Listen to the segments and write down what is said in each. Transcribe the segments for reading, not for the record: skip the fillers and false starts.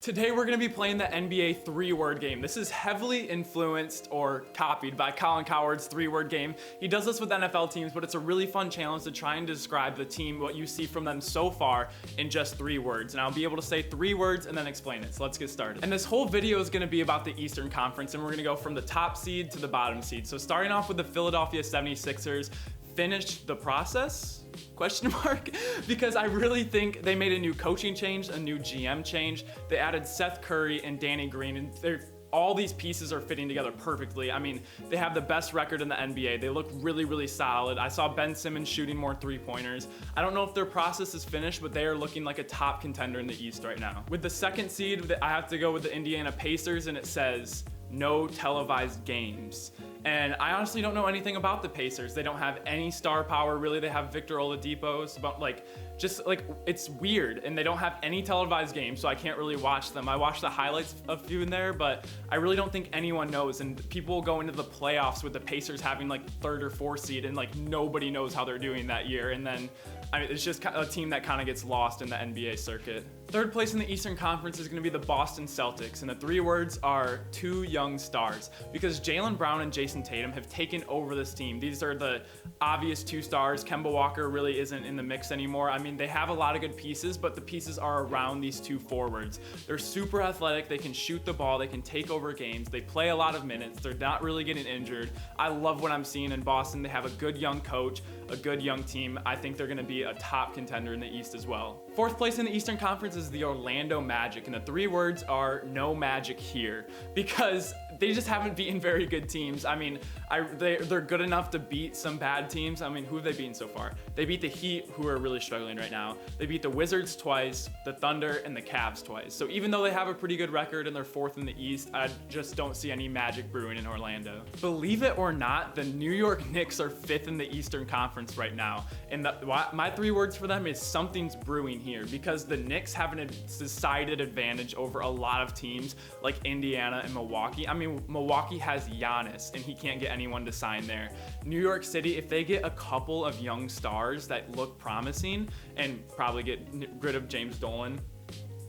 Today we're going to be playing the NBA three-word game. This is heavily influenced or copied by Colin Cowherd's three-word game. He does this with NFL teams, but it's a really fun challenge to try and describe the team, what you see from them so far, in just 3 words. And I'll be able to say 3 words and then explain it. So let's get started. And this whole video is going to be about the Eastern Conference, and we're going to go from the top seed to the bottom seed. So starting off with the Philadelphia 76ers, finished the process? Question mark? Because I really think they made a new coaching change, a new GM change. They added Seth Curry and Danny Green, and all these pieces are fitting together perfectly. I mean, they have the best record in the NBA. They look really, really solid. I saw Ben Simmons shooting more three-pointers. I don't know if their process is finished, but they are looking like a top contender in the East right now. With the second seed, I have to go with the Indiana Pacers, and it says no televised games. And I honestly don't know anything about the Pacers. They don't have any star power, really. They have Victor Oladipo, but it's weird. And they don't have any televised games, so I can't really watch them. I watched the highlights a few in there, but I really don't think anyone knows. And people go into the playoffs with the Pacers having like 3rd or 4th seed, and like nobody knows how they're doing that year. And then, I mean, it's just a team that kind of gets lost in the NBA circuit. 3rd place in the Eastern Conference is going to be the Boston Celtics, and the 3 words are 2 young stars, because Jaylen Brown and Jason Tatum have taken over this team. These are the obvious 2 stars. Kemba Walker really isn't in the mix anymore. I mean, they have a lot of good pieces, but the pieces are around these 2 forwards. They're super athletic. They can shoot the ball. They can take over games. They play a lot of minutes. They're not really getting injured. I love what I'm seeing in Boston. They have a good young coach, a good young team. I think they're going to be a top contender in the East as well. 4th place in the Eastern Conference is the Orlando Magic, and the 3 words are no magic here, because they just haven't beaten very good teams. I mean, they're good enough to beat some bad teams. I mean, who have they beaten so far? They beat the Heat, who are really struggling right now. They beat the Wizards twice, the Thunder, and the Cavs twice. So even though they have a pretty good record and they're 4th in the East, I just don't see any magic brewing in Orlando. Believe it or not, the New York Knicks are 5th in the Eastern Conference right now. And my 3 words for them is something's brewing here, because the Knicks have a decided advantage over a lot of teams like Indiana and Milwaukee. I mean, Milwaukee has Giannis, and he can't get anyone to sign there. New York City, if they get a couple of young stars that look promising and probably get rid of James Dolan,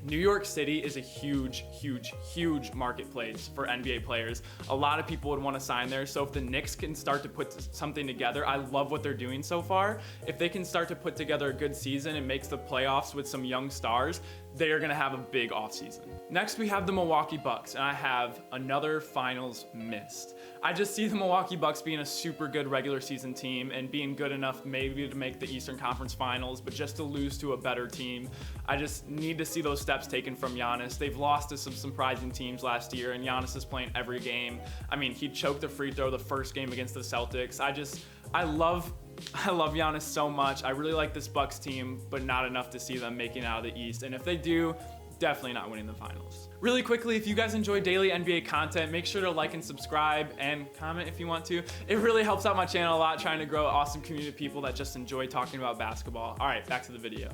New York City is a huge, huge, huge marketplace for NBA players. A lot of people would want to sign there. So if the Knicks can start to put something together, I love what they're doing so far. If they can start to put together a good season and makes the playoffs with some young stars, they are going to have a big offseason. Next, we have the Milwaukee Bucks, and I have another finals missed. I just see the Milwaukee Bucks being a super good regular season team and being good enough maybe to make the Eastern Conference Finals, but just to lose to a better team. I just need to see those steps taken from Giannis. They've lost to some surprising teams last year, and Giannis is playing every game. I mean, he choked a free throw the first game against the Celtics. I love Giannis so much. I really like this Bucks team, but not enough to see them making it out of the East. And if they do, definitely not winning the finals. Really quickly, if you guys enjoy daily NBA content, make sure to like and subscribe and comment if you want to. It really helps out my channel a lot, trying to grow an awesome community of people that just enjoy talking about basketball. All right, back to the video.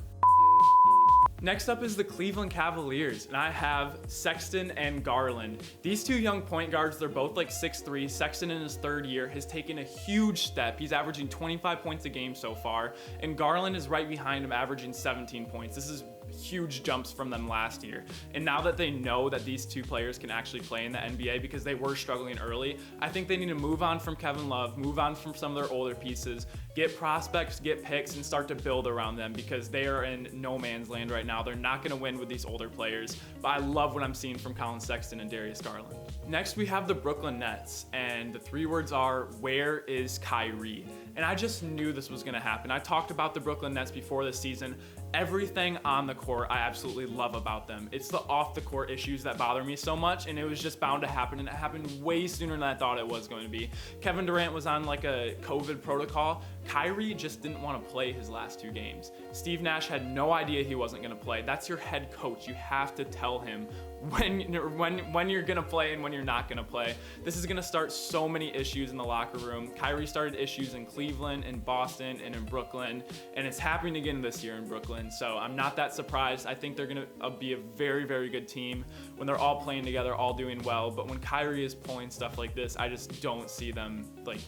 Next up is the Cleveland Cavaliers, and I have Sexton and Garland. These 2 young point guards, they're both like 6'3". Sexton in his 3rd year has taken a huge step. He's averaging 25 points a game so far, and Garland is right behind him, averaging 17 points. This is huge jumps from them last year. And now that they know that these 2 players can actually play in the NBA, because they were struggling early, I think they need to move on from Kevin Love, move on from some of their older pieces, get prospects, get picks, and start to build around them, because they are in no man's land right now. They're not going to win with these older players, but I love what I'm seeing from Colin Sexton and Darius Garland. Next, we have the Brooklyn Nets, and the 3 words are, where is Kyrie? And I just knew this was going to happen. I talked about the Brooklyn Nets before this season. Everything on the court I absolutely love about them. It's the off the court issues that bother me so much, and it was just bound to happen, and it happened way sooner than I thought it was going to be. Kevin Durant was on like a COVID protocol. Kyrie just didn't want to play his last 2 games. Steve Nash had no idea he wasn't going to play. That's your head coach. You have to tell him when you're going to play and when you're not going to play. This is going to start so many issues in the locker room. Kyrie started issues in Cleveland, in Boston, and in Brooklyn, and it's happening again this year in Brooklyn. So I'm not that surprised. I think they're going to be a very, very good team when they're all playing together, all doing well. But when Kyrie is pulling stuff like this, I just don't see them, like,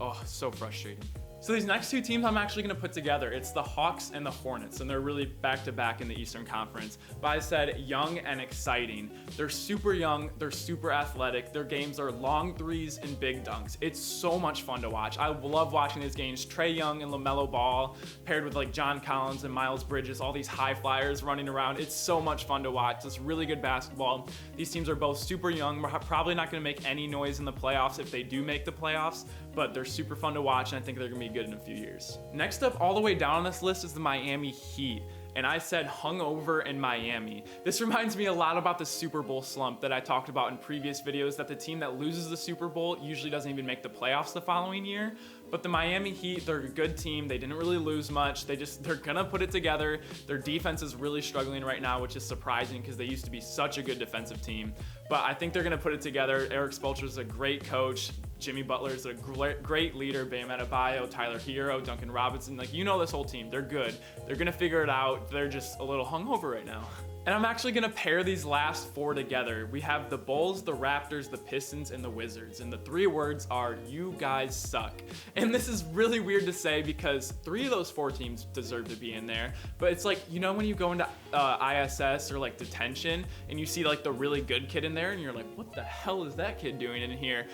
oh, so frustrating. So these next two teams I'm actually going to put together. It's the Hawks and the Hornets, and they're really back-to-back in the Eastern Conference. But I said young and exciting. They're super young, they're super athletic. Their games are long threes and big dunks. It's so much fun to watch. I love watching these games. Trae Young and LaMelo Ball paired with like John Collins and Miles Bridges, all these high flyers running around. It's so much fun to watch. It's really good basketball. These teams are both super young. We're probably not going to make any noise in the playoffs if they do make the playoffs, but they're super fun to watch, and I think they're going to be good in a few years. Next up, all the way down on this list, is the Miami Heat. And I said hungover in Miami. This reminds me a lot about the Super Bowl slump that I talked about in previous videos, that the team that loses the Super Bowl usually doesn't even make the playoffs the following year. But the Miami Heat, they're a good team. They didn't really lose much. They're gonna put it together. Their defense is really struggling right now, which is surprising because they used to be such a good defensive team. But I think they're gonna put it together. Eric Spoelstra's a great coach. Jimmy Butler's a great leader. Bam Adebayo, Tyler Hero, Duncan Robinson. Like, you know this whole team. They're good. They're gonna figure it out. They're just a little hungover right now. And I'm actually gonna pair these last four together. We have the Bulls, the Raptors, the Pistons, and the Wizards. And the three words are, you guys suck. And this is really weird to say because three of those four teams deserve to be in there. But it's like, you know when you go into ISS or like detention and you see like the really good kid in there and you're like, what the hell is that kid doing in here?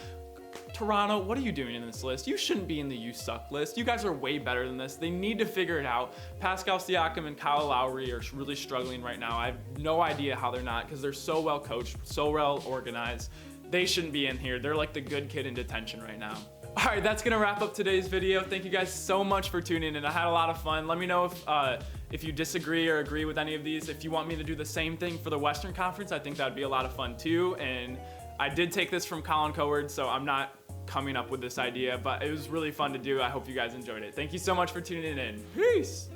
Toronto, what are you doing in this list? You shouldn't be in the you suck list. You guys are way better than this. They need to figure it out. Pascal Siakam and Kyle Lowry are really struggling right now. I have no idea how they're not, because they're so well coached, so well organized. They shouldn't be in here. They're like the good kid in detention right now. All right, that's gonna wrap up today's video. Thank you guys so much for tuning in. I had a lot of fun. Let me know if you disagree or agree with any of these. If you want me to do the same thing for the Western Conference, I think that'd be a lot of fun too. And I did take this from Colin Coward, so I'm not coming up with this idea, but it was really fun to do. I hope you guys enjoyed it. Thank you so much for tuning in. Peace.